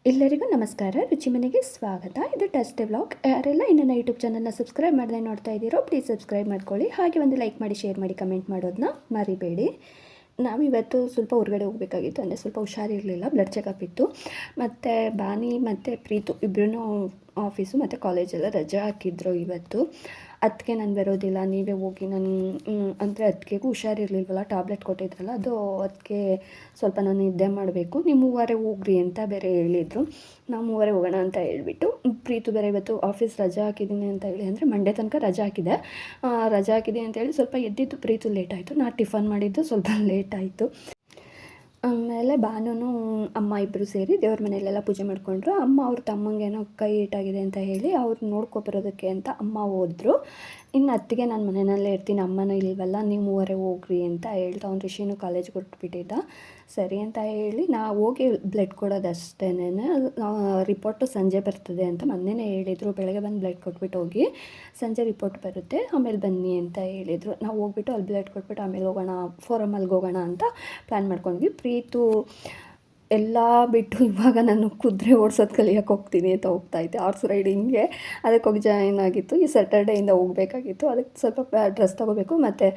ಎಲ್ಲರಿಗೂ ನಮಸ್ಕಾರ. ರುಚಿ ಮನೆಗೆ ಸ್ವಾಗತ. ಇದು ಟೆಸ್ಟ್ ವ್ಲಾಗ್. ಯಾರೆಲ್ಲ ನನ್ನ ಯೂಟ್ಯೂಬ್ ಚಾನಲ್ನ ಸಬ್ಸ್ಕ್ರೈಬ್ ಮಾಡದೆ ನೋಡ್ತಾ ಇದ್ದೀರೋ ಪ್ಲೀಸ್ ಸಬ್ಸ್ಕ್ರೈಬ್ ಮಾಡ್ಕೊಳ್ಳಿ. ಹಾಗೆ ಒಂದು ಲೈಕ್ ಮಾಡಿ, ಶೇರ್ ಮಾಡಿ, ಕಮೆಂಟ್ ಮಾಡೋದನ್ನ ಮರಿಬೇಡಿ. ನಾವಿವತ್ತು ಸ್ವಲ್ಪ ಹೊರಗಡೆ ಹೋಗಬೇಕಾಗಿತ್ತು, ಅಂದರೆ ಸ್ವಲ್ಪ ಹುಷಾರಿರಲಿಲ್ಲ, ಬ್ಲಡ್ ಚೆಕಪ್ ಇತ್ತು. ಮತ್ತು ಬಾನಿ ಮತ್ತು ಪ್ರೀತು ಇಬ್ಬರೂ ಆಫೀಸು ಮತ್ತು ಕಾಲೇಜೆಲ್ಲ ರಜೆ ಹಾಕಿದ್ರು ಇವತ್ತು. ಅದಕ್ಕೆ ನಾನು ಬರೋದಿಲ್ಲ, ನೀವೇ ಹೋಗಿ, ನಾನು ಅಂದರೆ ಅದಕ್ಕೆಗೂ ಹುಷಾರಿರಲಿಲ್ವಲ್ಲ, ಟ್ಯಾಬ್ಲೆಟ್ ಕೊಟ್ಟಿದ್ರಲ್ಲ, ಅದು ಅದಕ್ಕೆ ಸ್ವಲ್ಪ ನಾನು ನಿದ್ದೆ ಮಾಡಬೇಕು, ನೀವು 3 ಹೋಗ್ರಿ ಅಂತ ಬೇರೆ ಹೇಳಿದರು. ನಾವು 3 ಹೋಗೋಣ ಅಂತ ಹೇಳ್ಬಿಟ್ಟು, ಪ್ರೀತು ಬೇರೆ ಇವತ್ತು ಆಫೀಸ್ ರಜೆ ಹಾಕಿದ್ದೀನಿ ಅಂತ ಹೇಳಿ, ಅಂದರೆ ಮಂಡೇ ತನಕ ರಜೆ ಹಾಕಿದೆ. ರಜೆ ಹಾಕಿದ್ದೀನಿ ಅಂತೇಳಿ ಸ್ವಲ್ಪ ಎದ್ದಿದ್ದು ಪ್ರೀತು ಲೇಟ್ ಆಯಿತು, ನಾನು ಟಿಫನ್ ಮಾಡಿದ್ದು ಸ್ವಲ್ಪ ಲೇಟ್ ಆಯಿತು. ಆಮೇಲೆ ಭಾನುನು ಅಮ್ಮ ಇಬ್ಬರು ಸೇರಿ ದೇವ್ರ ಮನೆಯಲ್ಲೆಲ್ಲ ಪೂಜೆ ಮಾಡಿಕೊಂಡ್ರು. ಅಮ್ಮ ಅವ್ರ ತಮ್ಮಂಗೇನೋ ಕೈ ಏಟಾಗಿದೆ ಅಂತ ಹೇಳಿ ಅವ್ರು ನೋಡ್ಕೊಬರೋದಕ್ಕೆ ಅಂತ ಅಮ್ಮ ಹೋದ್ರು. ಇನ್ನು ಅತ್ತಿಗೆ ನಾನು ಮನೆಯಲ್ಲೇ ಇರ್ತೀನಿ, ಅಮ್ಮನೂ ಇಲ್ವಲ್ಲ, ನೀವು 3 ಹೋಗ್ರಿ ಅಂತ ಹೇಳ್ತಾ, ಅವ್ನು ರಿಷಿನೂ ಕಾಲೇಜ್ಗೆ ಹೊರಟ್ಬಿಟ್ಟಿದ್ದ. ಸರಿ ಅಂತ ಹೇಳಿ ನಾವು ಹೋಗಿ ಬ್ಲಡ್ ಕೊಡೋದಷ್ಟೇನೆ. ರಿಪೋರ್ಟು ಸಂಜೆ ಬರ್ತದೆ ಅಂತ ಮೊನ್ನೆನೇ ಹೇಳಿದರು. ಬೆಳಗ್ಗೆ ಬಂದು ಬ್ಲಡ್ ಕೊಟ್ಬಿಟ್ಟು ಹೋಗಿ, ಸಂಜೆ ರಿಪೋರ್ಟ್ ಬರುತ್ತೆ, ಆಮೇಲೆ ಬನ್ನಿ ಅಂತ ಹೇಳಿದರು. ನಾವು ಹೋಗ್ಬಿಟ್ಟು ಅಲ್ಲಿ ಬ್ಲಡ್ ಕೊಟ್ಬಿಟ್ಟು ಆಮೇಲೆ ಹೋಗೋಣ, ಫೋರಮಲ್ಗೆ ಹೋಗೋಣ ಅಂತ ಪ್ಲ್ಯಾನ್ ಮಾಡ್ಕೊಂಡ್ವಿ. ಪ್ರೀತು ಎಲ್ಲ ಬಿಟ್ಟು ಇವಾಗ ನಾನು ಕುದುರೆ ಓಡಿಸೋದು ಕಲಿಯೋಕ್ಕೆ ಹೋಗ್ತೀನಿ ಅಂತ ಹೋಗ್ತಾಯಿದ್ದೆ, ಹಾರ್ಸ್ ರೈಡಿಂಗ್ಗೆ. ಅದಕ್ಕೆ ಹೋಗಿ ಜಾಯಿನ್ ಆಗಿತ್ತು. ಈ ಸ್ಯಾಟರ್ಡೇಯಿಂದ ಹೋಗಬೇಕಾಗಿತ್ತು. ಅದಕ್ಕೆ ಸ್ವಲ್ಪ ಡ್ರೆಸ್ ತೊಗೋಬೇಕು. ಮತ್ತು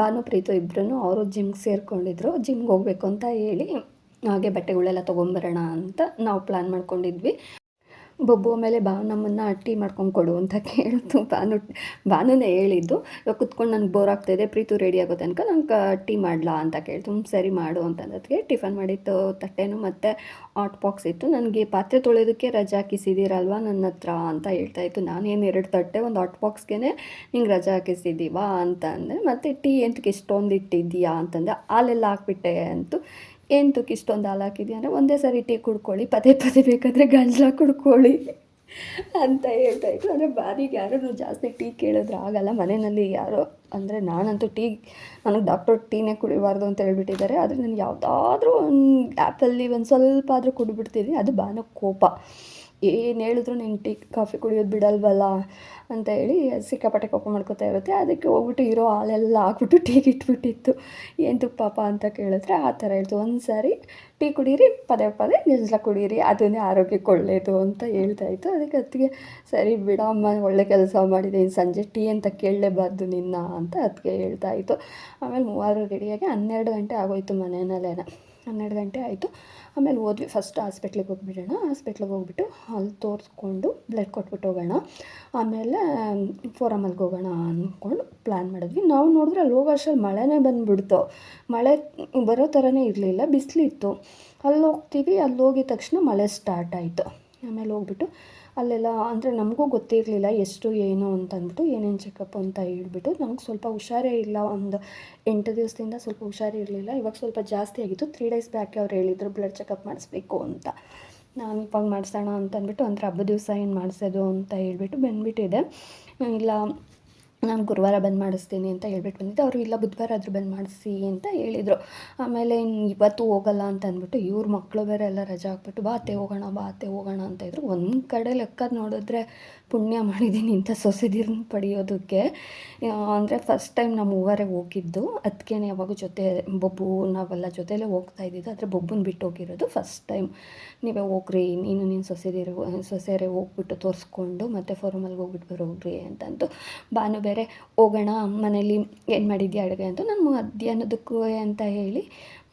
ಭಾನು ಪ್ರೀತು ಇಬ್ಬರೂ ಅವರು ಜಿಮ್ಗೆ ಸೇರಿಕೊಂಡಿದ್ರು. ಜಿಮ್ಗೆ ಹೋಗಬೇಕು ಅಂತ ಹೇಳಿ ಹಾಗೆ ಬಟ್ಟೆಗಳೆಲ್ಲ ತೊಗೊಂಬರೋಣ ಅಂತ ನಾವು ಪ್ಲ್ಯಾನ್ ಮಾಡ್ಕೊಂಡಿದ್ವಿ. ಬೊಬ್ಬು ಆಮೇಲೆ ನಮ್ಮನ್ನು ಟೀ ಮಾಡ್ಕೊಂಡು ಕೊಡು ಅಂತ ಕೇಳಿತು. ಭಾನುನೇ ಹೇಳಿದ್ದು, ಇವಾಗ ಕುತ್ಕೊಂಡು ನನಗೆ ಬೋರ್ ಆಗ್ತಾಯಿದೆ, ಪ್ರೀತು ರೆಡಿ ಆಗೋ ತನಕ ನಂಗೆ ಟೀ ಮಾಡಲಾ ಅಂತ ಕೇಳ್ತು. ಸರಿ ಮಾಡು ಅಂತಂದಕ್ಕೆ ಟಿಫನ್ ಮಾಡಿತ್ತು ತಟ್ಟೆನೂ ಮತ್ತು ಹಾಟ್ ಬಾಕ್ಸ್ ಇತ್ತು. ನನಗೆ ಪಾತ್ರೆ ತೊಳೆಯೋದಕ್ಕೆ ರಜೆ ಹಾಕಿಸಿದ್ದೀರಲ್ವ ನನ್ನ ಹತ್ರ ಅಂತ ಹೇಳ್ತಾಯಿತ್ತು. ನಾನೇನು 2 ತಟ್ಟೆ ಒಂದು ಹಾಟ್ ಬಾಕ್ಸ್ಗೆ ಹಿಂಗೆ ರಜೆ ಹಾಕಿಸಿದ್ದೀವಾ ಅಂತ ಅಂದೆ. ಮತ್ತು ಟೀ ಎಂತಕ್ಕೆ ಇಷ್ಟೊಂದು ಇಟ್ಟಿದ್ದೀಯಾ ಅಂತಂದೆ. ಹಾಲೆಲ್ಲ ಹಾಕ್ಬಿಟ್ಟೆ ಅಂತು. ಎಂತಕ್ಕೆ ಇಷ್ಟೊಂದು ಹಾಲು ಹಾಕಿದ್ಯಾ ಅಂದರೆ, ಒಂದೇ ಸರಿ ಟೀ ಕುಡ್ಕೊಳ್ಳಿ, ಪದೇ ಪದೇ ಬೇಕಾದರೆ ಗಂಜಲ ಕುಡ್ಕೊಳ್ಳಿ ಅಂತ ಹೇಳ್ತಾಯಿದ್ರು. ಅಂದರೆ ಬಾರಿಗೆ ಯಾರೂ ಜಾಸ್ತಿ ಟೀ ಕೇಳಿದ್ರೆ ಆಗಲ್ಲ ಮನೆಯಲ್ಲಿ ಯಾರೋ, ಅಂದರೆ ನಾನಂತೂ ನನಗೆ ಡಾಕ್ಟರ್ ಟೀನೇ ಕುಡಿಬಾರ್ದು ಅಂತ ಹೇಳ್ಬಿಟ್ಟಿದ್ದಾರೆ. ಆದರೆ ನಾನು ಯಾವುದಾದ್ರೂ ಒಂದು ಗ್ಯಾಪಲ್ಲಿ ಒಂದು ಸ್ವಲ್ಪ ಆದರೂ ಕುಡಿಬಿಡ್ತೀನಿ. ಅದು ಭಾನು ಕೋಪ, ಏನು ಹೇಳಿದ್ರು ನೀನು ಟೀ ಕಾಫಿ ಕುಡಿಯೋದು ಬಿಡಲ್ವಲ್ಲ ಅಂತ ಹೇಳಿ ಸಿಕ್ಕಾಪಟ್ಟೆ ಕೋಪ ಮಾಡ್ಕೊತಾ ಇರುತ್ತೆ. ಅದಕ್ಕೆ ಹೋಗ್ಬಿಟ್ಟು ಇರೋ ಹಾಲೆಲ್ಲ ಹಾಕ್ಬಿಟ್ಟು ಟೀಗೆ ಇಟ್ಬಿಟ್ಟಿತ್ತು. ಎಂತಕ್ಕೆ ಪಾಪ ಅಂತ ಕೇಳಿದ್ರೆ ಆ ಥರ ಹೇಳ್ತು. ಒಂದು ಸಾರಿ ಟೀ ಕುಡೀರಿ, ಪದೇ ಪದೇ ಗಂಜಲ ಕುಡೀರಿ, ಅದನ್ನೇ ಆರೋಗ್ಯಕ್ಕೆ ಒಳ್ಳೆಯದು ಅಂತ ಹೇಳ್ತಾಯಿತ್ತು. ಅದಕ್ಕೆ ಅದಕ್ಕೆ ಸರಿ ಬಿಡಮ್ಮ, ಒಳ್ಳೆ ಕೆಲಸ ಮಾಡಿದ್ದೀನಿ, ಸಂಜೆ ಟೀ ಅಂತ ಕೇಳಲೇಬಾರ್ದು ನಿನ್ನ ಅಂತ ಅದಕ್ಕೆ ಹೇಳ್ತಾಯಿತ್ತು. ಆಮೇಲೆ 3 ರೆಡಿಯಾಗಿ 12 ಗಂಟೆ ಆಗೋಯ್ತು ಮನೆಯಲ್ಲೇ. 12 ಗಂಟೆ ಆಯಿತು. ಆಮೇಲೆ ಹೋದ್ವಿ. ಫಸ್ಟ್ ಹಾಸ್ಪಿಟ್ಲಿಗೆ ಹೋಗ್ಬಿಡೋಣ, ಹಾಸ್ಪಿಟ್ಲಿಗೆ ಹೋಗ್ಬಿಟ್ಟು ಅಲ್ಲಿ ತೋರಿಸ್ಕೊಂಡು ಬ್ಲಡ್ ಕೊಟ್ಬಿಟ್ಟು ಹೋಗೋಣ, ಆಮೇಲೆ ಫೋರಮಲ್ಗೆ ಹೋಗೋಣ ಅಂದ್ಕೊಂಡು ಪ್ಲ್ಯಾನ್ ಮಾಡಿದ್ವಿ. ನಾವು ನೋಡಿದ್ರೆ ಅಲ್ಲಿ ಹೋಗೋ ಅಷ್ಟರಲ್ಲಿ ಮಳೆನೇ ಬಂದುಬಿಡ್ತು. ಮಳೆ ಬರೋ ಥರನೇ ಇರಲಿಲ್ಲ, ಬಿಸಿಲಿತ್ತು. ಅಲ್ಲಿ ಹೋಗ್ತೀವಿ, ಅಲ್ಲಿ ಹೋಗಿದ ತಕ್ಷಣ ಮಳೆ ಸ್ಟಾರ್ಟ್ ಆಯಿತು. ಆಮೇಲೆ ಹೋಗ್ಬಿಟ್ಟು ಅಲ್ಲೆಲ್ಲ, ಅಂದರೆ ನಮಗೂ ಗೊತ್ತಿರಲಿಲ್ಲ ಎಷ್ಟು ಏನು ಅಂತಂದ್ಬಿಟ್ಟು, ಏನೇನು ಚೆಕಪ್ ಅಂತ ಹೇಳ್ಬಿಟ್ಟು. ನಮ್ಗೆ ಸ್ವಲ್ಪ ಹುಷಾರೇ ಇಲ್ಲ, ಒಂದು 8 ದಿವಸದಿಂದ ಸ್ವಲ್ಪ ಹುಷಾರೇ ಇರಲಿಲ್ಲ. ಇವಾಗ ಸ್ವಲ್ಪ ಜಾಸ್ತಿ ಆಗಿತ್ತು. 3 ಡೇಸ್ ಬ್ಯಾಕೆ ಅವ್ರು ಹೇಳಿದರು ಬ್ಲಡ್ ಚೆಕಪ್ ಮಾಡಿಸ್ಬೇಕು ಅಂತ. ನಾನು ಇವಾಗ ಮಾಡಿಸೋಣ ಅಂತಂದ್ಬಿಟ್ಟು, ಅಂದರೆ ಹಬ್ಬದ ದಿವಸ ಏನು ಮಾಡಿಸೋದು ಅಂತ ಹೇಳ್ಬಿಟ್ಟು ಬಂದುಬಿಟ್ಟಿದೆ. ಇಲ್ಲ ನಾನು ಗುರುವಾರ ಬಂದು ಮಾಡಿಸ್ತೀನಿ ಅಂತ ಹೇಳ್ಬಿಟ್ಟು ಬಂದಿದ್ದೆ. ಅವರು ಇಲ್ಲ ಬುಧವಾರ ಆದರೂ ಬಂದು ಮಾಡಿಸಿ ಅಂತ ಹೇಳಿದರು. ಆಮೇಲೆ ಇವತ್ತು ಹೋಗಲ್ಲ ಅಂತ ಅಂದ್ಬಿಟ್ಟು, ಇವ್ರ ಮಕ್ಕಳು ಬೇರೆ ಎಲ್ಲ ರಜೆ ಹಾಕ್ಬಿಟ್ಟು ಬಾ ಅತ್ತೆ ಹೋಗೋಣ ಅಂತ ಇದ್ರು. ಒಂದು ಕಡೆ ಲೆಕ್ಕ ನೋಡಿದ್ರೆ ಪುಣ್ಯ ಮಾಡಿದ್ದೀನಿ ಇಂಥ ಸೊಸೆದಿರನ್ನ ಪಡೆಯೋದಕ್ಕೆ. ಅಂದರೆ ಫಸ್ಟ್ ಟೈಮ್ ನಾವು 3 ಹೋಗಿದ್ದು, ಅದಕ್ಕೆ ಯಾವಾಗ ಜೊತೆ ಬೊಬ್ಬು ನಾವೆಲ್ಲ ಜೊತೆಲೇ ಹೋಗ್ತಾ ಇದ್ದಿದ್ದು. ಆದರೆ ಬೊಬ್ಬನ ಬಿಟ್ಟು ಹೋಗಿರೋದು ಫಸ್ಟ್ ಟೈಮ್. ನೀವೇ ಹೋಗ್ರಿ, ನೀನು ಸೊಸೆಯರೇ ಹೋಗ್ಬಿಟ್ಟು ತೋರಿಸ್ಕೊಂಡು ಮತ್ತು ಫಾರ್ಮಲ್ಗೆ ಹೋಗ್ಬಿಟ್ಟು ಬರೋಗ್ರಿ ಅಂತಂದು. ಭಾನು ಬೇರೆ ಹೋಗೋಣ ಮನೇಲಿ ಏನು ಮಾಡಿದ್ಯಾ ಅಡುಗೆ ಅಂತ. ನಾನು ಮಧ್ಯಾಹ್ನದಕ್ಕೂ ಅಂತ ಹೇಳಿ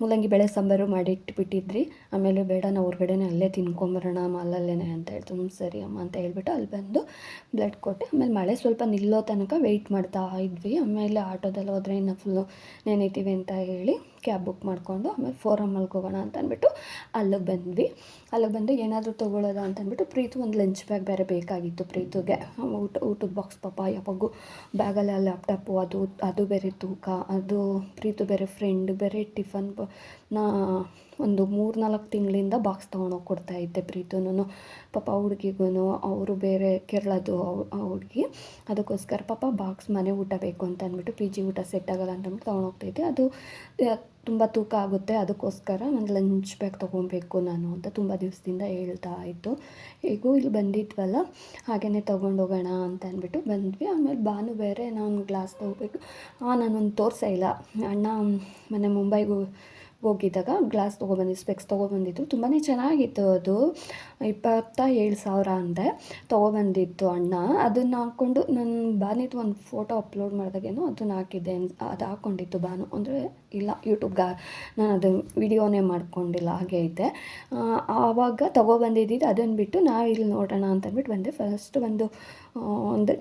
ಮೂಲಂಗಿ ಬೇಳೆ ಸಾಂಬಾರು ಮಾಡಿಟ್ಬಿಟ್ಟಿದ್ರಿ. ಆಮೇಲೆ ಬೇಡ ನಾವು ಹೊರ್ಗಡೆನೇ ಅಲ್ಲೇ ತಿನ್ಕೊಂಬರೋಣ ಮಾಲಲ್ಲೇ ಅಂತ ಹೇಳ್ತು. ಸರಿ ಅಮ್ಮ ಅಂತ ಹೇಳ್ಬಿಟ್ಟು ಅಲ್ಲಿ ಬಂದು ಬ್ಲಡ್ ಕೊಟ್ಟೆ. ಆಮೇಲೆ ಮಳೆ ಸ್ವಲ್ಪ ನಿಲ್ಲೋ ತನಕ ವೆಯ್ಟ್ ಮಾಡ್ತಾ ಇದ್ವಿ. ಆಮೇಲೆ ಆಟೋದಲ್ಲಿ ಹೋದರೆ ಇನ್ನು ಫುಲ್ಲು ನೆನಿತೀವಿ ಅಂತ ಹೇಳಿ ಕ್ಯಾಬ್ ಬುಕ್ ಮಾಡಿಕೊಂಡು ಆಮೇಲೆ ಫೋರಮಲ್ಗೆ ಹೋಗೋಣ ಅಂತ ಅಂದ್ಬಿಟ್ಟು ಅಲ್ಲಿಗೆ ಬಂದ್ವಿ. ಅಲ್ಲಿಗೆ ಬಂದು ಏನಾದರೂ ತೊಗೊಳ್ಳೋದ ಅಂತಂದ್ಬಿಟ್ಟು, ಪ್ರೀತು ಒಂದು ಲಂಚ್ ಬ್ಯಾಗ್ ಬೇರೆ ಬೇಕಾಗಿತ್ತು ಪ್ರೀತುಗೆ. ಊಟದ ಬಾಕ್ಸ್ ಪಾಪ ಯಾವಾಗೂ ಬ್ಯಾಗಲ್ಲಿ ಲ್ಯಾಪ್ಟಾಪು ಅದು ಬೇರೆ ತೂಕ, ಅದು ಪ್ರೀತು ಬೇರೆ ಫ್ರೆಂಡ್ ಬೇರೆ ಟಿಫನ್ ಒಂದು 3-4 ತಿಂಗಳಿಂದ ಬಾಕ್ಸ್ ತೊಗೊಂಡೋಗಿ ಕೊಡ್ತಾಯಿದ್ದೆ ಪ್ರೀತುನು. ಪಾಪ ಹುಡುಗಿಗೂ, ಅವರು ಬೇರೆ ಕೇರಳದ್ದು ಹುಡುಗಿ, ಅದಕ್ಕೋಸ್ಕರ ಪಾಪ ಬಾಕ್ಸ್ ಮನೆ ಊಟ ಬೇಕು ಅಂತ ಅಂದ್ಬಿಟ್ಟು, ಪಿ ಜಿ ಊಟ ಸೆಟ್ ಆಗೋಲ್ಲ ಅಂತಂದ್ಬಿಟ್ಟು ತೊಗೊಂಡೋಗ್ತಾಯಿದ್ದೆ. ಅದು ತುಂಬ ತೂಕ ಆಗುತ್ತೆ, ಅದಕ್ಕೋಸ್ಕರ ಒಂದು ಲಂಚ್ ಬ್ಯಾಗ್ ತೊಗೊಬೇಕು ನಾನು ಅಂತ ತುಂಬ ದಿವಸದಿಂದ ಹೇಳ್ತಾ ಇತ್ತು. ಹೇಗೂ ಇಲ್ಲಿ ಬಂದಿದ್ವಲ್ಲ ಹಾಗೆಯೇ ತೊಗೊಂಡೋಗೋಣ ಅಂತ ಅಂದ್ಬಿಟ್ಟು ಬಂದ್ವಿ. ಆಮೇಲೆ ಭಾನು ಬೇರೆ ನಾನು ಗ್ಲಾಸ್ ತೊಗೋಬೇಕು, ನಾನೊಂದು ತೋರಿಸೇ ಇಲ್ಲ. ಅಣ್ಣ ಮೊನ್ನೆ ಮುಂಬೈಗೂ ಹೋಗಿದ್ದಾಗ ಗ್ಲಾಸ್ ತೊಗೊಬಂದಿದ್ದು, ಸ್ಪೆಕ್ಸ್ ತೊಗೊಬಂದಿದ್ರು. ತುಂಬಾ ಚೆನ್ನಾಗಿತ್ತು ಅದು. 27,000 ಅಂದೆ ತೊಗೊಬಂದಿತ್ತು ಅಣ್ಣ. ಅದನ್ನು ಹಾಕ್ಕೊಂಡು ನಾನು ಬಾನಿದು ಒಂದು ಫೋಟೋ ಅಪ್ಲೋಡ್ ಮಾಡಿದಾಗೇನೋ ಅದನ್ನು ಹಾಕಿದ್ದೆ. ಅದು ಹಾಕ್ಕೊಂಡಿತ್ತು ಬಾನು, ಅಂದರೆ ಇಲ್ಲ ಯೂಟ್ಯೂಬ್ಗೆ ನಾನು ಅದು ವಿಡಿಯೋನೇ ಮಾಡ್ಕೊಂಡಿಲ್ಲ, ಹಾಗೆ ಐತೆ. ಆವಾಗ ತೊಗೊಬಂದಿದ್ದು ಅದನ್ನು ಬಿಟ್ಟು ನಾವಿಲ್ಲಿ ನೋಡೋಣ ಅಂತಂದ್ಬಿಟ್ಟು ಬಂದೆ. ಫಸ್ಟ್ ಒಂದು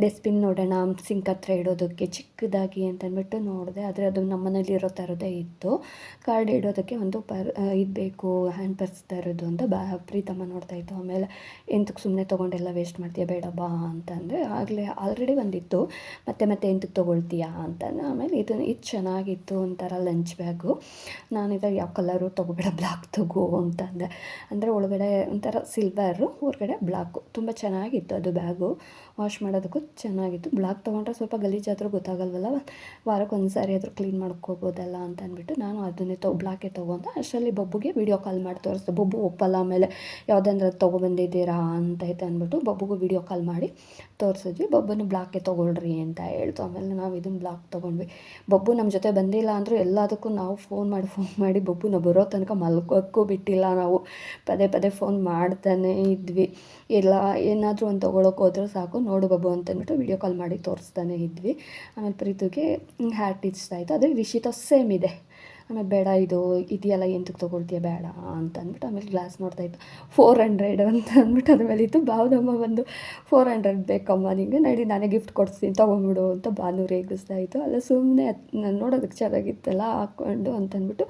ಡಸ್ಟ್ಬಿನ್ ನೋಡೋಣ ಸಿಂಕ್ ಹತ್ರ ಇಡೋದಕ್ಕೆ ಚಿಕ್ಕದಾಗಿ ಅಂತಂದ್ಬಿಟ್ಟು ನೋಡಿದೆ. ಆದರೆ ಅದು ನಮ್ಮ ಮನೇಲಿ ಇರೋ ಥರದ್ದೇ ಇತ್ತು. ಕಾರ್ಡ್ ಇಡೋದಕ್ಕೆ ಒಂದು ಇದು ಬೇಕು, ಹ್ಯಾಂಡ್ ಪರ್ಸ್ ಥರದ್ದು ಅಂತ ಪ್ರೀತಮ್ಮ ನೋಡ್ತಾಯಿತ್ತು. ಆಮೇಲೆ ಎಂತಕ್ಕೆ ಸುಮ್ಮನೆ ತೊಗೊಂಡೆಲ್ಲ ವೇಸ್ಟ್ ಮಾಡ್ತೀಯ, ಬೇಡ ಬಾ ಅಂತಂದರೆ. ಆಲ್ರೆಡಿ ಒಂದಿತ್ತು, ಮತ್ತೆ ಎಂತಕ್ಕೆ ತೊಗೊಳ್ತೀಯಾ ಅಂತಂದು. ಆಮೇಲೆ ಇದು ಚೆನ್ನಾಗಿತ್ತು, ಒಂಥರ ಲಂಚ್ ಬ್ಯಾಗು. ನಾನಿದಾಗ ಯಾವ ಕಲರು ತೊಗೋಬೇಡ, ಬ್ಲ್ಯಾಕ್ ತೊಗೋ ಅಂತಂದೆ. ಅಂದರೆ ಒಳಗಡೆ ಒಂಥರ ಸಿಲ್ವರು, ಹೊರಗಡೆ ಬ್ಲ್ಯಾಕು. ತುಂಬ ಚೆನ್ನಾಗಿತ್ತು ಅದು ಬ್ಯಾಗು, ವಾಶ್ ಮಾಡೋದಕ್ಕೂ ಚೆನ್ನಾಗಿತ್ತು. ಬ್ಲ್ಯಾಕ್ ತೊಗೊಂಡ್ರೆ ಸ್ವಲ್ಪ ಗಲೀಜಾದರೂ ಗೊತ್ತಾಗಲ್ವಲ್ಲ, ವಾರಕ್ಕೆ ಒಂದು ಸಾರಿ ಆದರೂ ಕ್ಲೀನ್ ಮಾಡ್ಕೋಬೋದಲ್ಲ ಅಂತ ಅಂದ್ಬಿಟ್ಟು ನಾನು ಅದನ್ನೇ ಬ್ಲ್ಯಾಕೇ ತೊಗೊಂಡೆ. ಅಷ್ಟರಲ್ಲಿ ಬಬ್ಬುಗೆ ವೀಡಿಯೋ ಕಾಲ್ ಮಾಡಿ ತೋರಿಸ್ದೆ. ಬಬ್ಬು ಒಪ್ಪಲ್ಲ. ಆಮೇಲೆ ಯಾವುದಂದ್ರೆ ಅದು ತೊಗೊಬಂದಿದ್ದೀರಾ ಅಂತೈತೆ ಅಂದ್ಬಿಟ್ಟು ಬಬ್ಬುಗೂ ವೀಡಿಯೋ ಕಾಲ್ ಮಾಡಿ ತೋರಿಸಿದ್ವಿ. ಬಬ್ಬುನು ಬ್ಲ್ಯಾಕೇ ತೊಗೊಳ್ರಿ ಅಂತ ಹೇಳ್ತು. ಆಮೇಲೆ ನಾವು ಇದನ್ನು ಬ್ಲ್ಯಾಕ್ ತೊಗೊಂಡ್ವಿ. ಬಬ್ಬು ನಮ್ಮ ಜೊತೆ ಬಂದಿಲ್ಲ ಅಂದರೂ ಎಲ್ಲದಕ್ಕೂ ನಾವು ಫೋನ್ ಮಾಡಿ ಬಬ್ಬುನ ಬರೋ ತನಕ ಮಲ್ಕೋಕ್ಕೂ ಬಿಟ್ಟಿಲ್ಲ. ನಾವು ಪದೇ ಫೋನ್ ಮಾಡ್ತಾನೇ ಇದ್ವಿ. ಎಲ್ಲ ಏನಾದರೂ ಒಂದು ತೊಗೊಳಕ್ಕೆ ಹೋದ್ರೆ ಸಾಕು, ನೋಡು ಬಬ್ಬು ಅಂತಂದ್ಬಿಟ್ಟು ವೀಡಿಯೋ ಕಾಲ್ ಮಾಡಿ ತೋರಿಸ್ತಾನೆ ಇದ್ವಿ. ಆಮೇಲೆ ಪ್ರೀತಿಗೆ ಹ್ಯಾಟ್ ಇಷ್ಟ ಆಯಿತು, ಅದೇ ರಿಷಿತ ಸೇಮ್ ಇದೆ. ಆಮೇಲೆ ಬೇಡ ಇದು ಇದೆಯಲ್ಲ ಎಂತಕ್ಕೆ ತೊಗೊಳ್ತೀಯ ಬೇಡ ಅಂತ ಅಂದ್ಬಿಟ್ಟು ಆಮೇಲೆ ಗ್ಲಾಸ್ ನೋಡ್ತಾಯಿತ್ತು. 400 ಅಂತ ಅಂದ್ಬಿಟ್ಟು ಅದ್ರ ಮೇಲೆ ಇತ್ತು. ಭಾವನಮ್ಮ ಬಂದು 400 ಬೇಕಮ್ಮ ನಿಂಗೆ, ನಡಿ ನಾನೇ ಗಿಫ್ಟ್ ಕೊಡಿಸ್ತೀನಿ ತೊಗೊಂಬಿಡು ಅಂತ ಭಾನು ರೇಗಿಸ್ತಾಯಿತ್ತು. ಅಲ್ಲ ಸುಮ್ಮನೆ ನೋಡೋದಕ್ಕೆ ಚೆನ್ನಾಗಿತ್ತಲ್ಲ ಹಾಕ್ಕೊಂಡು ಅಂತಂದ್ಬಿಟ್ಟು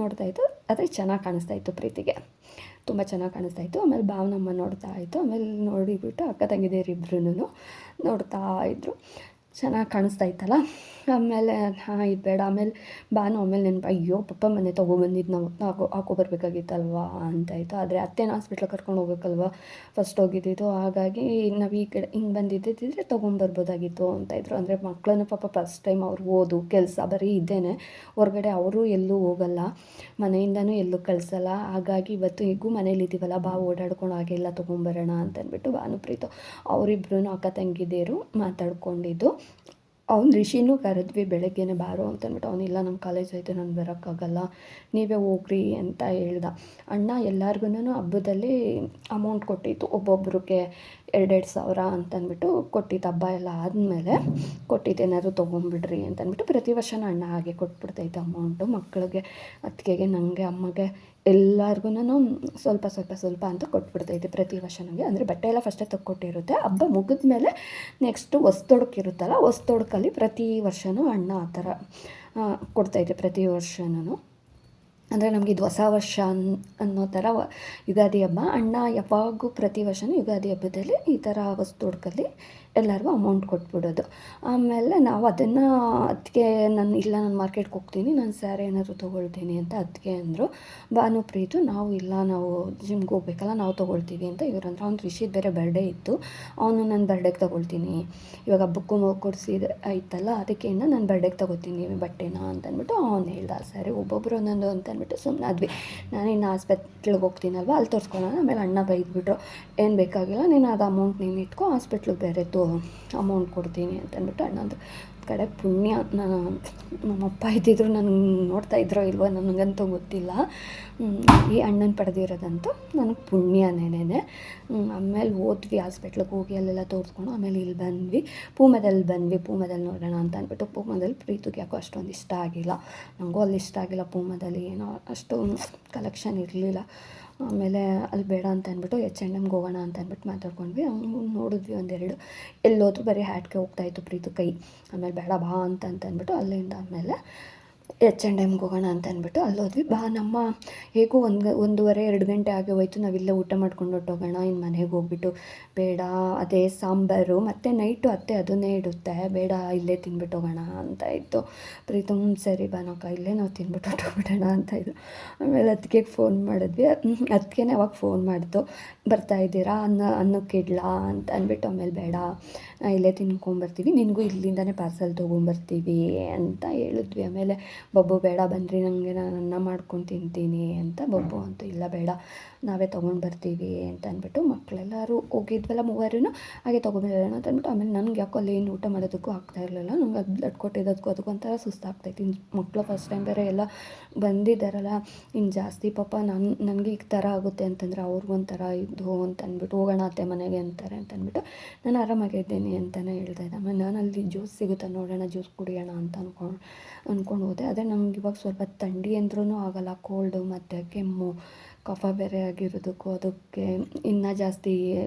ನೋಡ್ತಾಯಿತ್ತು. ಆದರೆ ಚೆನ್ನಾಗಿ ಕಾಣಿಸ್ತಾಯಿತ್ತು ಪ್ರೀತಿಗೆ, ತುಂಬ ಚೆನ್ನಾಗಿ ಕಾಣಿಸ್ತಾಯಿತ್ತು. ಆಮೇಲೆ ಭಾವನಮ್ಮ ನೋಡ್ತಾಯಿತ್ತು. ಆಮೇಲೆ ನೋಡಿಬಿಟ್ಟು ಅಕ್ಕ ತಂಗಿದಿರಿಬ್ರು ನೋಡ್ತಾಯಿದ್ರು. ಚೆನ್ನಾಗಿ ಕಾಣಿಸ್ತಾ ಇತ್ತಲ್ಲ. ಆಮೇಲೆ ಇದು ಬೇಡ. ಆಮೇಲೆ ಆಮೇಲೆ ನೆನಪು, ಅಯ್ಯೋ ಪಪ್ಪ ಮನೆ ತೊಗೊಬಂದಿದ್ದು ನಾವು ಹಾಕೊಬರ್ಬೇಕಾಗಿತ್ತಲ್ವಾ ಅಂತಾಯಿತು. ಆದರೆ ಅತ್ತೆನ ಹಾಸ್ಪಿಟ್ಲಿಗೆ ಕರ್ಕೊಂಡು ಹೋಗ್ಬೇಕಲ್ವ, ಫಸ್ಟ್ ಹೋಗಿದ್ದಿದ್ದು. ಹಾಗಾಗಿ ನಾವು ಈ ಕಡೆ ಹಿಂಗೆ ಬಂದಿದ್ದಿದ್ರೆ ತೊಗೊಂಬರ್ಬೋದಾಗಿತ್ತು ಅಂತಾಯಿದ್ರು. ಅಂದರೆ ಮಕ್ಕಳನ್ನು ಪಾಪ ಫಸ್ಟ್ ಟೈಮ್ ಅವ್ರು ಓದು ಕೆಲಸ ಬರೀ ಇದ್ದೇನೆ, ಹೊರಗಡೆ ಅವರು ಎಲ್ಲೂ ಹೋಗಲ್ಲ, ಮನೆಯಿಂದನೂ ಎಲ್ಲೂ ಕಳಿಸಲ್ಲ. ಹಾಗಾಗಿ ಇವತ್ತು ಈಗೂ ಮನೇಲಿದ್ದೀವಲ್ಲ, ಬಾ ಓಡಾಡ್ಕೊಂಡು ಹಾಗೆಲ್ಲ ತೊಗೊಂಬರೋಣ ಅಂತಂದ್ಬಿಟ್ಟು ಭಾನುಪ್ರೀತು ಅವರಿಬ್ರು ಅಕ್ಕ ತಂಗಿದಿರು ಮಾತಾಡ್ಕೊಂಡಿದ್ದು. ಅವ್ನು ರಿಷಿನೂ ಕರೆದ್ವಿ ಬೆಳಗ್ಗೆನೇ ಬಾರೋ ಅಂತಂದ್ಬಿಟ್ಟು. ಅವನಿಲ್ಲ ನಮ್ಮ ಕಾಲೇಜ್ ಐತೆ, ನಾನು ಬರೋಕ್ಕಾಗಲ್ಲ, ನೀವೇ ಹೋಗ್ರಿ ಅಂತ ಹೇಳ್ದ. ಅಣ್ಣ ಎಲ್ಲರಿಗೂ ಹಬ್ಬದಲ್ಲಿ ಅಮೌಂಟ್ ಕೊಟ್ಟಿತ್ತು, ಒಬ್ಬೊಬ್ರಿಗೆ 2,000 ಅಂತಂದ್ಬಿಟ್ಟು ಕೊಟ್ಟಿತ್ತು. ಹಬ್ಬ ಎಲ್ಲ ಆದಮೇಲೆ ಕೊಟ್ಟಿತ್ತು, ಏನಾದರೂ ತೊಗೊಂಬಿಡ್ರಿ ಅಂತಂದ್ಬಿಟ್ಟು. ಪ್ರತಿ ವರ್ಷವೂ ಅಣ್ಣ ಹಾಗೆ ಕೊಟ್ಬಿಡ್ತೈತೆ ಅಮೌಂಟು ಮಕ್ಕಳಿಗೆ, ಅತ್ತಿಗೆಗೆ, ನನಗೆ, ಅಮ್ಮಗೆ ಎಲ್ಲರಿಗೂ ಸ್ವಲ್ಪ ಅಂತ ಕೊಟ್ಬಿಡ್ತೈತೆ ಪ್ರತಿ ವರ್ಷ ನನಗೆ. ಅಂದರೆ ಬಟ್ಟೆ ಎಲ್ಲ ಫಸ್ಟೇ ತಗೊಟ್ಟಿರುತ್ತೆ. ಹಬ್ಬ ಮುಗಿದ್ಮೇಲೆ ನೆಕ್ಸ್ಟು ಹೊಸ್ತೊಡ್ಕಿರುತ್ತಲ್ಲ, ಹೊಸ್ತೊಡ್ಕಲ್ಲಿ ಪ್ರತಿ ವರ್ಷವೂ ಅಣ್ಣ ಆ ಥರ ಕೊಡ್ತೈತೆ ಪ್ರತಿ ವರ್ಷವೂ. ಅಂದರೆ ನಮಗೆ ಇದು ಹೊಸ ವರ್ಷ ಅನ್ನೋ ಥರ ಯುಗಾದಿ ಹಬ್ಬ. ಅಣ್ಣ ಯಾವಾಗೂ ಪ್ರತಿ ವರ್ಷವೂ ಯುಗಾದಿ ಹಬ್ಬದಲ್ಲಿ ಈ ಥರ ಹೊಸ್ತೊಡ್ಕಲ್ಲಿ ಎಲ್ಲರಿಗೂ ಅಮೌಂಟ್ ಕೊಟ್ಬಿಡೋದು. ಆಮೇಲೆ ನಾವು ಅದನ್ನು ಅದಕ್ಕೆ ನಾನು ಮಾರ್ಕೆಟ್ಗೆ ಹೋಗ್ತೀನಿ, ನಾನು ಸ್ಯಾರಿ ಏನಾದರೂ ತೊಗೊಳ್ತೀನಿ ಅಂತ ಅದಕ್ಕೆ ಅಂದರು. ಭಾನುಪ್ರೀತು ನಾವು ಜಿಮ್ಗೆ ಹೋಗ್ಬೇಕಲ್ಲ, ನಾವು ತೊಗೊಳ್ತೀವಿ ಅಂತ ಇವ್ರಂದ್ರೆ. ಅವ್ನು ರಿಷಿದ್ ಬೇರೆ ಬರ್ಡೇ ಇತ್ತು, ಅವನು ನನ್ನ ಬರ್ಡೇಗೆ ತೊಗೊಳ್ತೀನಿ, ಇವಾಗ ಹಬ್ಬಕ್ಕೂ ಕೊಡಿಸಿದ ಆಯ್ತಲ್ಲ, ಅದಕ್ಕೆ ನಾನು ಬರ್ಡೇಗೆ ತೊಗೋತೀನಿ ಬಟ್ಟೆನ ಅಂತಂದ್ಬಿಟ್ಟು ಅವ್ನು ಹೇಳ್ದ. ಸರಿ ಒಬ್ಬೊಬ್ಬರು ಒಂದೊಂದು ಅಂತಂದ್ಬಿಟ್ಟು ಸುಮ್ಮನಾದ್ವಿ. ನಾನಿನ್ನು ಹಾಸ್ಪಿಟ್ಲಿಗೆ ಹೋಗ್ತೀನಲ್ವ, ಅಲ್ಲಿ ತೋರಿಸ್ಕೊಳ್ಳೋಣ. ಆಮೇಲೆ ಅಣ್ಣ ಬೈದ್ಬಿಟ್ರು, ಏನು ಬೇಕಾಗಿಲ್ಲ, ನೀನು ಅದು ಅಮೌಂಟ್ ನೀನು ಇಟ್ಕೊ, ಹಾಸ್ಪಿಟ್ಲಿಗೆ ಬೇರೆದು ಅಮೌಂಟ್ ಕೊಡ್ತೀನಿ ಅಂತಂದ್ಬಿಟ್ಟು. ಅಣ್ಣಂದು ಕಡೆ ಪುಣ್ಯ, ನಮ್ಮಪ್ಪ ಇದ್ದಿದ್ರು ನನಗೆ ನೋಡ್ತಾ ಇದ್ರೋ ಇಲ್ವೋ ನನಗಂತೂ ಗೊತ್ತಿಲ್ಲ. ಈ ಅಣ್ಣನ ಪಡೆದಿರೋದಂತೂ ನನಗೆ ಪುಣ್ಯನೇನೆ. ಆಮೇಲೆ ಹೋದ್ವಿ ಹಾಸ್ಪಿಟ್ಲಿಗೆ, ಹೋಗಿ ಅಲ್ಲೆಲ್ಲ ತೋರಿಸ್ಕೊಂಡು ಆಮೇಲೆ ಇಲ್ಲಿ ಬಂದ್ವಿ. ಪೂಮದಲ್ಲಿ ನೋಡೋಣ ಅಂತ ಅಂದ್ಬಿಟ್ಟು. ಪೂಮದಲ್ಲಿ ಪ್ರೀತಿಗೆ ಯಾಕೋ ಅಷ್ಟೊಂದು ಇಷ್ಟ ಆಗಿಲ್ಲ, ನನಗೂ ಅಲ್ಲಿ ಇಷ್ಟ ಆಗಿಲ್ಲ. ಪೂಮದಲ್ಲಿ ಏನೋ ಅಷ್ಟು ಕಲೆಕ್ಷನ್ ಇರಲಿಲ್ಲ. ಆಮೇಲೆ ಅಲ್ಲಿ ಬೇಡ ಅಂತ ಅಂದ್ಬಿಟ್ಟು H&Mಗೆ ಹೋಗೋಣ ಅಂತ ಅಂದ್ಬಿಟ್ಟು ಮಾತಾಡ್ಕೊಂಡ್ವಿ. ನೋಡಿದ್ವಿ ಒಂದೆರಡು, ಎಲ್ಲೋದ್ರೂ ಬರೀ ಹ್ಯಾಟ್ಗೆ ಹೋಗ್ತಾಯಿತ್ತು ಪ್ರೀತು ಕೈ. ಆಮೇಲೆ ಬೇಡ ಬಾ ಅಂತ ಅಂದ್ಬಿಟ್ಟು ಅಲ್ಲಿಂದ ಆಮೇಲೆ H&Mಗೆ ಹೋಗೋಣ ಅಂತ ಅಂದ್ಬಿಟ್ಟು ಅಲ್ಲೋದ್ವಿ. ನಮ್ಮ ಹೇಗೂ 1:30-2 ಗಂಟೆ ಆಗಿ ಹೋಯ್ತು. ನಾವಿಲ್ಲೇ ಊಟ ಮಾಡ್ಕೊಂಡು ಹೊರ್ಟೋಗೋಣ, ಇನ್ನು ಮನೆಗೆ ಹೋಗ್ಬಿಟ್ಟು ಬೇಡ ಅದೇ ಸಾಂಬಾರು ಮತ್ತು ನೈಟು ಅತ್ತೆ ಅದನ್ನೇ ಇಡುತ್ತೆ, ಬೇಡ ಇಲ್ಲೇ ತಿನ್ಬಿಟ್ಟು ಹೋಗೋಣ ಅಂತ ಇತ್ತು. ಪ್ರೀತು ಸರಿ ಬಾನಕ್ಕ ಇಲ್ಲೇ ನಾವು ತಿನ್ಬಿಟ್ಟು ಹೊರ್ಟೋಗ್ಬಿಡೋಣ ಅಂತ ಇದ್ದು. ಆಮೇಲೆ ಅದಕ್ಕೆ ಫೋನ್ ಮಾಡಿದ್ವಿ. ಅದಕ್ಕೇನೆ ಅವಾಗ ಫೋನ್ ಮಾಡಿದ್ದು, ಬರ್ತಾಯಿದ್ದೀರಾ ಅನ್ನಕ್ಕೆ ಇಡ್ಲಾ ಅಂತ ಅಂದ್ಬಿಟ್ಟು. ಆಮೇಲೆ ಬೇಡ ಇಲ್ಲೇ ತಿನ್ಕೊಂಬರ್ತೀವಿ, ನಿನಗೂ ಇಲ್ಲಿಂದನೇ ಪಾರ್ಸಲ್ ತೊಗೊಂಬರ್ತೀವಿ ಅಂತ ಹೇಳಿದ್ವಿ. ಆಮೇಲೆ ಬಬ್ಬು ಬೇಡ ಬನ್ನಿರಿ ನನಗೆ ನಾನು ಅನ್ನ ಮಾಡ್ಕೊಂಡು ತಿಂತೀನಿ ಅಂತ. ಬಬ್ಬು ಅಂತೂ ಇಲ್ಲ ಬೇಡ ನಾವೇ ತೊಗೊಂಡು ಬರ್ತೀವಿ ಅಂತ ಅಂದ್ಬಿಟ್ಟು ಮಕ್ಕಳೆಲ್ಲರೂ ಹೋಗಿದ್ವಲ್ಲ ಮೂವರೂ ಹಾಗೆ ತೊಗೊಂಬರೋಣ ಅಂತ ಅಂದ್ಬಿಟ್ಟು ಆಮೇಲೆ ನನಗೆ ಯಾಕೋ ಅಲ್ಲಿ ಏನು ಊಟ ಮಾಡೋದಕ್ಕೂ ಆಗ್ತಾಯಿರಲಿಲ್ಲ. ನಂಗೆ ಅದು ಬ್ಲಡ್ ಕೊಟ್ಟಿದ್ದಕ್ಕೂ ಅದಕ್ಕೂ ಒಂಥರ ಸುಸ್ತಾಗ್ತೈತಿ. ಮಕ್ಕಳು ಫಸ್ಟ್ ಟೈಮ್ ಬೇರೆ ಎಲ್ಲ ಬಂದಿದ್ದಾರಲ್ಲ, ಇನ್ನು ಜಾಸ್ತಿ ಪಾಪ ನನಗೆ ಈ ಥರ ಆಗುತ್ತೆ ಅಂತಂದರೆ ಅವ್ರಿಗೊಂಥರ ಇದು ಅಂತ ಅಂದ್ಬಿಟ್ಟು ಹೋಗೋಣ ಅತ್ತೆ ಮನೆಗೆ ಅಂತಾರೆ ಅಂತ ಅಂದ್ಬಿಟ್ಟು ನಾನು ಆರಾಮಾಗಿದ್ದೀನಿ ಅಂತಲೇ ಹೇಳ್ತಾ ಇದ್ದೆ. ಆಮೇಲೆ ನಾನು ಅಲ್ಲಿ ಜ್ಯೂಸ್ ಸಿಗುತ್ತೆ ನೋಡೋಣ, ಜ್ಯೂಸ್ ಕುಡಿಯೋಣ ಅಂತ ಅಂದ್ಕೊಂಡು ಹೋದೆ. ಅದೇ ನಮ್ಗೆ ಇವಾಗ ಸ್ವಲ್ಪ ಥಂಡಿ ಅಂದ್ರೂ ಆಗೋಲ್ಲ, ಕೋಲ್ಡು ಮತ್ತು ಕೆಮ್ಮು ಕಫ ಬೇರೆ ಆಗಿರೋದಕ್ಕೂ ಅದಕ್ಕೆ ಇನ್ನೂ ಜಾಸ್ತಿ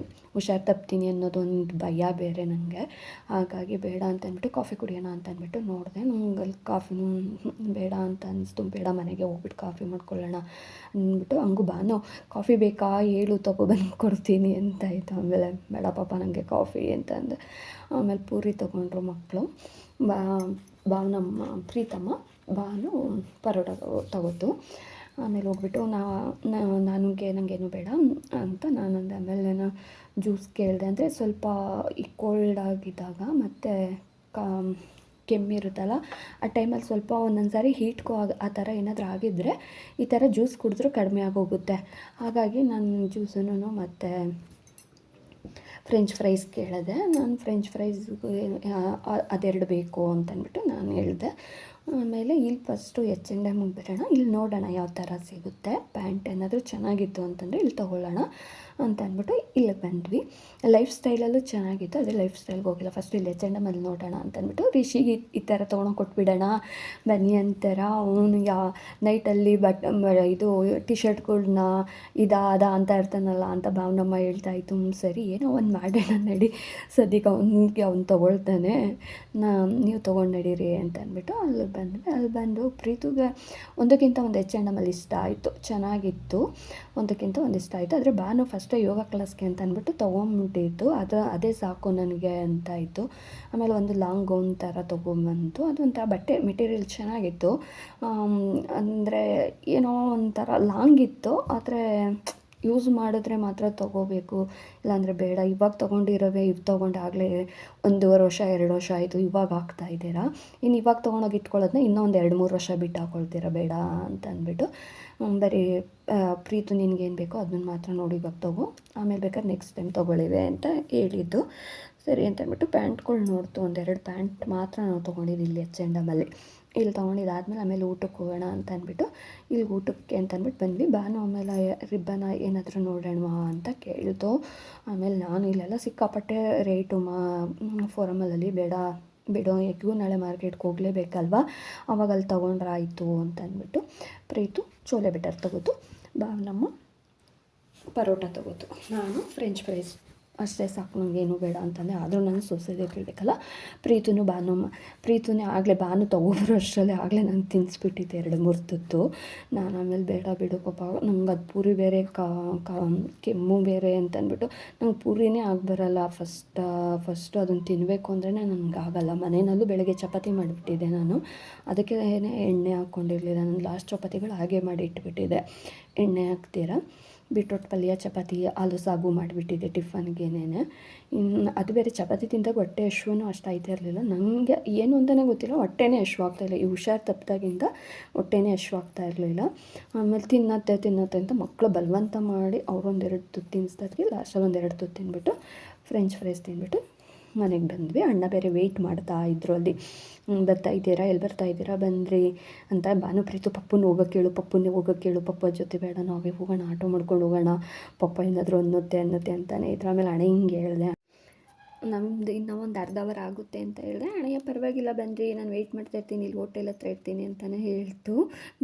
ಹುಷಾರು ತಪ್ತೀನಿ ಅನ್ನೋದೊಂದು ಭಯ ಬೇರೆ ನನಗೆ. ಹಾಗಾಗಿ ಬೇಡ ಅಂತ ಅಂದ್ಬಿಟ್ಟು ಕಾಫಿ ಕುಡಿಯೋಣ ಅಂತ ಅಂದ್ಬಿಟ್ಟು ನೋಡಿದೆ. ನಂಗೆ ಅಲ್ಲಿ ಕಾಫಿನೂ ಬೇಡ ಅಂತ ಅನ್ನಿಸ್ತು. ಬೇಡ ಮನೆಗೆ ಹೋಗ್ಬಿಟ್ಟು ಕಾಫಿ ಮಾಡ್ಕೊಳ್ಳೋಣ ಅಂದ್ಬಿಟ್ಟು ಹಂಗೂ ಬಾನು ಕಾಫಿ ಬೇಕಾ ಹೇಳು ತೊಗೊಬಂದು ಕೊಡ್ತೀನಿ ಅಂತ ಆಯಿತು. ಆಮೇಲೆ ಬೇಡ ಪಾಪ ನನಗೆ ಕಾಫಿ ಅಂತ ಅಂದೆ. ಆಮೇಲೆ ಪೂರಿ ತೊಗೊಂಡ್ರು ಮಕ್ಕಳು. ಭಾವನಮ್ಮ ಪ್ರೀತಮ್ಮ ಭಾನು ಪರೋಟ ತಗೋತು. ಆಮೇಲೆ ಹೋಗ್ಬಿಟ್ಟು ನನಗೇನು ಬೇಡ ಅಂತ ನಾನಂದೆ. ಆಮೇಲೆ ನಾನು ಜ್ಯೂಸ್ ಕೇಳಿದೆ. ಅಂದರೆ ಸ್ವಲ್ಪ ಈ ಕೋಲ್ಡ್ ಆಗಿದ್ದಾಗ ಮತ್ತು ಕೆಮ್ಮಿರುತ್ತಲ್ಲ ಆ ಟೈಮಲ್ಲಿ ಸ್ವಲ್ಪ ಒಂದೊಂದು ಸಾರಿ ಹೀಟ್ಗೂ ಆ ಥರ ಏನಾದರೂ ಆಗಿದ್ದರೆ ಈ ಥರ ಜ್ಯೂಸ್ ಕುಡಿದ್ರೂ ಕಡಿಮೆ ಆಗೋಗುತ್ತೆ. ಹಾಗಾಗಿ ನಾನು ಜ್ಯೂಸನ್ನು ಮತ್ತು ಫ್ರೆಂಚ್ ಫ್ರೈಸ್ ಕೇಳಿದೆ. ನಾನು ಫ್ರೆಂಚ್ ಫ್ರೈಸ್ಗೂ ಅದೆರಡು ಬೇಕು ಅಂತಂದ್ಬಿಟ್ಟು ನಾನು ಹೇಳಿದೆ. ಆಮೇಲೆ ಇಲ್ಲಿ ಫಸ್ಟು H&M ಬರೋಣ, ಇಲ್ಲಿ ನೋಡೋಣ ಯಾವ ಥರ ಸಿಗುತ್ತೆ. ಪ್ಯಾಂಟ್ ಏನಾದರೂ ಚೆನ್ನಾಗಿತ್ತು ಅಂತಂದರೆ ಇಲ್ಲಿ ತೊಗೊಳ್ಳೋಣ ಅಂತ ಅಂದ್ಬಿಟ್ಟು ಇಲ್ಲಿಗೆ ಬಂದ್ವಿ. ಲೈಫ್ ಸ್ಟೈಲಲ್ಲೂ ಚೆನ್ನಾಗಿತ್ತು, ಅದೇ ಲೈಫ್ ಸ್ಟೈಲ್ಗೆ ಹೋಗಿಲ್ಲ. ಫಸ್ಟ್ ಇಲ್ಲಿ H&M ಅಲ್ಲಿ ನೋಡೋಣ ಅಂತಂದ್ಬಿಟ್ಟು ರಿಷಿಗೆ ಈ ಥರ ತೊಗೊಂಡು ಕೊಟ್ಬಿಡೋಣ ಬನ್ನಿ ಅಂತಾರ. ಅವನು ನೈಟಲ್ಲಿ ಇದು ಟಿ ಶರ್ಟ್ಗಳ್ನ ಅದ ಅಂತ ಇರ್ತಾನಲ್ಲ ಅಂತ ಭಾವನಮ್ಮ ಹೇಳ್ತಾಯಿತ್ತು. ಸರಿ ಏನೋ ಒಂದು ಮಾಡೋಣ ನಡಿ, ಸದ್ಯಕ್ಕೆ ಅವ್ನು ತೊಗೊಳ್ತಾನೆ, ನೀವು ತೊಗೊಂಡು ನಡೀರಿ ಅಂತ ಅಂದ್ಬಿಟ್ಟು ಅಲ್ಲಿ ಬಂದ್ವಿ. ಅಲ್ಲಿ ಬಂದು ಪ್ರೀತಿಗೆ ಒಂದಕ್ಕಿಂತ ಒಂದು H&M ಅಲ್ಲಿ ಇಷ್ಟ ಆಯಿತು, ಚೆನ್ನಾಗಿತ್ತು. ಒಂದಕ್ಕಿಂತ ಒಂದು ಇಷ್ಟ ಆಯಿತು. ಆದರೆ ಭಾನು ಫಸ್ಟೇ ಯೋಗ ಕ್ಲಾಸ್ಗೆ ಅಂತ ಅಂದ್ಬಿಟ್ಟು ತೊಗೊಂಬಿಟ್ಟಿತ್ತು. ಅದೇ ಸಾಕು ನನಗೆ ಅಂತಾಯಿತು. ಆಮೇಲೆ ಒಂದು ಲಾಂಗ್ ಗೌನ್ ಥರ ತೊಗೊಂಬಂತು. ಅದೊಂಥರ ಬಟ್ಟೆ ಮೆಟೀರಿಯಲ್ ಚೆನ್ನಾಗಿತ್ತು. ಅಂದರೆ ಏನೋ ಒಂಥರ ಲಾಂಗ್ ಇತ್ತು, ಆದರೆ ಯೂಸ್ ಮಾಡಿದ್ರೆ ಮಾತ್ರ ತೊಗೋಬೇಕು, ಇಲ್ಲಾಂದರೆ ಬೇಡ. ಇವಾಗ ತೊಗೊಂಡಿರೋವೆ ಇವು ತೊಗೊಂಡು ಆಗಲೇ 1.5 ವರ್ಷ 2 ವರ್ಷ ಆಯಿತು, ಇವಾಗ ಹಾಕ್ತಾಯಿದ್ದೀರಾ. ಇನ್ನು ಇವಾಗ ತೊಗೊಂಡೋಗಿ ಇಟ್ಕೊಳ್ಳೋದನ್ನ ಇನ್ನೂ ಒಂದು 2-3 ವರ್ಷ ಬಿಟ್ಟು ಹಾಕ್ಕೊಳ್ತೀರಾ, ಬೇಡ ಅಂತ ಅಂದ್ಬಿಟ್ಟು ಬರೀ ಪ್ರೀತು ನಿನಗೇನು ಬೇಕೋ ಅದನ್ನು ಮಾತ್ರ ನೋಡಿ ಇವಾಗ ತೊಗೋ, ಆಮೇಲೆ ಬೇಕಾದ್ರೆ ನೆಕ್ಸ್ಟ್ ಟೈಮ್ ತೊಗೊಳ್ಳಿವೆ ಅಂತ ಹೇಳಿದ್ದು. ಸರಿ ಅಂತ ಅಂದ್ಬಿಟ್ಟು ಪ್ಯಾಂಟ್ಗಳು ನೋಡ್ತು. 1-2 ಪ್ಯಾಂಟ್ ಮಾತ್ರ ನಾವು ತೊಗೊಂಡಿದ್ದು ಇಲ್ಲಿ H&M ಅಲ್ಲಿ. ಇಲ್ಲಿ ತೊಗೊಂಡಿದ್ದಾದ್ಮೇಲೆ ಆಮೇಲೆ ಊಟಕ್ಕೆ ಹೋಗೋಣ ಅಂತ ಅಂದ್ಬಿಟ್ಟು ಇಲ್ಲಿಗೆ ಊಟಕ್ಕೆ ಅಂತ ಅಂದ್ಬಿಟ್ಟು ಬಂದ್ವಿ. ಭಾನು ಆಮೇಲೆ ರಿಬ್ಬನ ಏನಾದರೂ ನೋಡೋಣ ಅಂತ ಕೇಳಿತು. ಆಮೇಲೆ ನಾನು ಇಲ್ಲೆಲ್ಲ ಸಿಕ್ಕಾಪಟ್ಟೆ ರೇಟು ಫೋರಮಲ್ಲಿ ಬಿಡೋ ಎಗ್ಗೂ ನಾಳೆ ಮಾರ್ಕೆಟ್ಗೆ ಹೋಗಲೇಬೇಕಲ್ವ, ಅವಾಗ ಅಲ್ಲಿ ತೊಗೊಂಡ್ರೆ ಆಯಿತು ಅಂತ ಅಂದ್ಬಿಟ್ಟು ಪ್ರೀತು ಚೋಲೆ ಬೆಟರ್ ತೊಗೋತು, ಭಾವನಮ್ಮ ಪರೋಟ ತೊಗೋತು, ನಾನು ಫ್ರೆಂಚ್ ಫ್ರೈಸ್ ಅಷ್ಟೇ ಸಾಕು, ನನಗೇನು ಬೇಡ ಅಂತಂದೆ. ಆದರೂ ನಾನು ಸೊಸೆದೇ ಕೇಳಬೇಕಲ್ಲ. ಪ್ರೀತುನೇ ಆಗಲೇ ಭಾನು ತೊಗೊಬರೋ ಅಷ್ಟರಲ್ಲೇ ಆಗಲೇ ನಾನು ತಿನ್ನಿಸ್ಬಿಟ್ಟಿದ್ದೆ 2-3 ತುತ್ತು. ನಾನು ಆಮೇಲೆ ಬೇಡ ಬಿಡು ಪಾಪ, ನಂಗೆ ಅದು ಪೂರಿ ಬೇರೆ ಕೆಮ್ಮು ಬೇರೆ ಅಂತ ಅಂದ್ಬಿಟ್ಟು ನಂಗೆ ಪೂರಿನೇ ಆಗಿಬರಲ್ಲ. ಫಸ್ಟು ಅದನ್ನು ತಿನ್ನಬೇಕು ಅಂದ್ರೇ ನನಗಾಗಲ್ಲ. ಮನೆಯಲ್ಲೂ ಬೆಳಗ್ಗೆ ಚಪಾತಿ ಮಾಡಿಬಿಟ್ಟಿದ್ದೆ ನಾನು, ಅದಕ್ಕೆ ಎಣ್ಣೆ ಹಾಕ್ಕೊಂಡಿರಲಿಲ್ಲ. ನಾನು ಲಾಸ್ಟ್ ಚಪಾತಿಗಳು ಹಾಗೆ ಮಾಡಿ ಇಟ್ಬಿಟ್ಟಿದ್ದೆ, ಎಣ್ಣೆ ಹಾಕ್ತೀರ. ಬೀಟ್ರೋಟ್ ಪಲ್ಯ, ಚಪಾತಿ, ಆಲೂ ಸಾಗು ಮಾಡಿಬಿಟ್ಟಿದ್ದೆ ಟಿಫನ್ಗೇನೆ. ಇನ್ನು ಅದು ಬೇರೆ ಚಪಾತಿ ತಿಂದಾಗ ಹೊಟ್ಟೆ ಹಶ್ವೂ ಅಷ್ಟು ಆಯ್ತಾ ಇರಲಿಲ್ಲ. ನನಗೆ ಏನು ಅಂತಲೇ ಗೊತ್ತಿಲ್ಲ, ಹೊಟ್ಟೆನೇ ಹಶ್ವಾಗ್ತಾಯಿಲ್ಲ. ಈ ಹುಷಾರು ತಪ್ಪಿದಾಗಿಂದ ಹೊಟ್ಟೆನೇ ಹಶ್ವಾಗ್ತಾ ಇರಲಿಲ್ಲ. ಆಮೇಲೆ ತಿನ್ನತ್ತೆ ಅಂತ ಮಕ್ಕಳು ಬಲವಂತ ಮಾಡಿ ಅವರೊಂದೆರಡು ತುತ್ತು ತಿನ್ನಿಸ್ದಾಗಿ ಲಾಸ್ಟಲ್ಲಿ 1-2 ತುತ್ತು ತಿಂದ್ಬಿಟ್ಟು ಫ್ರೆಂಚ್ ಫ್ರೈಸ್ ತಿಂದ್ಬಿಟ್ಟು ಮನೆಗೆ ಬಂದ್ವಿ. ಅಣ್ಣ ಬೇರೆ ವೆಯ್ಟ್ ಮಾಡ್ತಾ ಇದ್ರು ಅಲ್ಲಿ, ಎಲ್ಲಿ ಬರ್ತಾ ಇದ್ದೀರಾ ಬನ್ನಿರಿ ಅಂತ. ಭಾನು ಪ್ರೀತು ಪಪ್ಪುನೇ ಹೋಗೋಕ್ಕೆ ಹೇಳು, ಪಪ್ಪ ಜೊತೆ ಬೇಡ, ನಾವೇ ಹೋಗೋಣ, ಆಟೋ ಮಾಡ್ಕೊಂಡು ಹೋಗೋಣ, ಪಪ್ಪ ಏನಾದರೂ ಅನ್ನುತ್ತೆ ಅಂತಾನೆ ಇದ್ರ. ಆಮೇಲೆ ಅಣ್ಣ ಹಿಂಗೆ ಹೇಳಿದೆ, ನಮ್ಮದು ಇನ್ನೂ ಒಂದು ಅರ್ಧ ಅವರ್ ಆಗುತ್ತೆ ಅಂತ ಹೇಳಿದೆ. ಅಣ್ಣಯ್ಯ ಪರವಾಗಿಲ್ಲ ಬನ್ನಿರಿ, ನಾನು ವೆಯ್ಟ್ ಮಾಡ್ತಾ ಇರ್ತೀನಿ, ಇಲ್ಲಿ ಹೋಟೆಲ್ ಹತ್ರ ಇರ್ತೀನಿ ಅಂತಲೇ ಹೇಳ್ತು.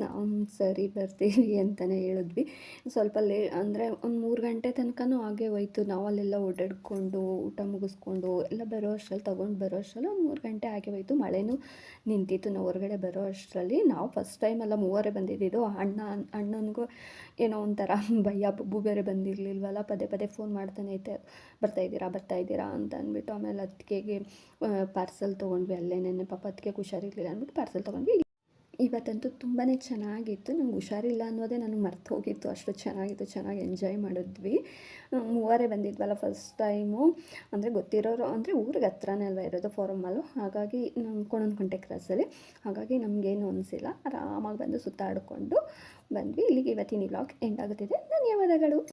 ನಾವು ಸರಿ ಬರ್ತೀವಿ ಅಂತಲೇ ಹೇಳಿದ್ವಿ. ಸ್ವಲ್ಪ ಅಂದರೆ ಒಂದು 3 ಗಂಟೆ ತನಕನೂ ಹಾಗೆ ಹೋಯ್ತು. ನಾವು ಅಲ್ಲೆಲ್ಲ ಓಡಾಡಿಕೊಂಡು ಊಟ ಮುಗಿಸ್ಕೊಂಡು ಎಲ್ಲ ಬರೋ ಅಷ್ಟರಲ್ಲಿ ತೊಗೊಂಡು ಬರೋ ಅಷ್ಟರಲ್ಲಿ ಒಂದು 3 ಗಂಟೆ ಹಾಗೆ ಹೋಯ್ತು. ಮಳೆನೂ ನಿಂತಿತ್ತು. ನಾವು ಹೊರಗಡೆ ಬರೋ ಅಷ್ಟರಲ್ಲಿ. ನಾವು ಫಸ್ಟ್ ಟೈಮ್ ಎಲ್ಲ 3 ಬಂದಿದ್ದು. ಅಣ್ಣನಿಗೂ ಏನೋ ಒಂಥರ ಭಯ, ಬಬ್ಬು ಬೇರೆ ಬಂದಿರಲಿಲ್ವಲ್ಲ, ಪದೇ ಫೋನ್ ಮಾಡ್ತಾನೆ ಐತೆ, ಬರ್ತಾ ಇದ್ದೀರಾ ಅಂತ ಅಂದ್ಬಿಟ್ಟು. ಆಮೇಲೆ ಅದಕ್ಕೆ ಪಾರ್ಸೆಲ್ ತೊಗೊಂಡ್ವಿ ಅಲ್ಲೇನೆ. ಪಾಪ ಅದಕ್ಕೆ ಹುಷಾರಿರಲಿಲ್ಲ ಅಂದ್ಬಿಟ್ಟು ಪಾರ್ಸೆಲ್ ತೊಗೊಂಡ್ವಿ. ಇವತ್ತಂತೂ ತುಂಬಾ ಚೆನ್ನಾಗಿತ್ತು. ನಂಗೆ ಹುಷಾರಿಲ್ಲ ಅನ್ನೋದೇ ನನಗೆ ಮರ್ತು ಹೋಗಿತ್ತು, ಅಷ್ಟು ಚೆನ್ನಾಗಿತ್ತು. ಚೆನ್ನಾಗಿ ಎಂಜಾಯ್ ಮಾಡಿದ್ವಿ. ಮೂವರೇ ಬಂದಿದ್ವಲ್ಲ ಫಸ್ಟ್ ಟೈಮು. ಅಂದರೆ ಗೊತ್ತಿರೋರು, ಅಂದರೆ ಊರಿಗೆ ಹತ್ರನೇ ಅಲ್ವ ಇರೋದು ಫಾರಮ್ ಮಾಲು, ಹಾಗಾಗಿ ನಮ್ಮ ಕೋಣನಕುಂಟೆ ಕ್ರಾಸಲ್ಲಿ, ಹಾಗಾಗಿ ನಮಗೇನು ಅನಿಸಿಲ್ಲ. ಆರಾಮಾಗಿ ಬಂದು ಸುತ್ತಾಡಿಕೊಂಡು ಬಂದ್ವಿ. ಇಲ್ಲಿಗೆ ಇವತ್ತಿನ ವ್ಲಾಗ್ ಎಂಡ್ ಆಗುತ್ತಿದೆ. ಧನ್ಯವಾದಗಳು.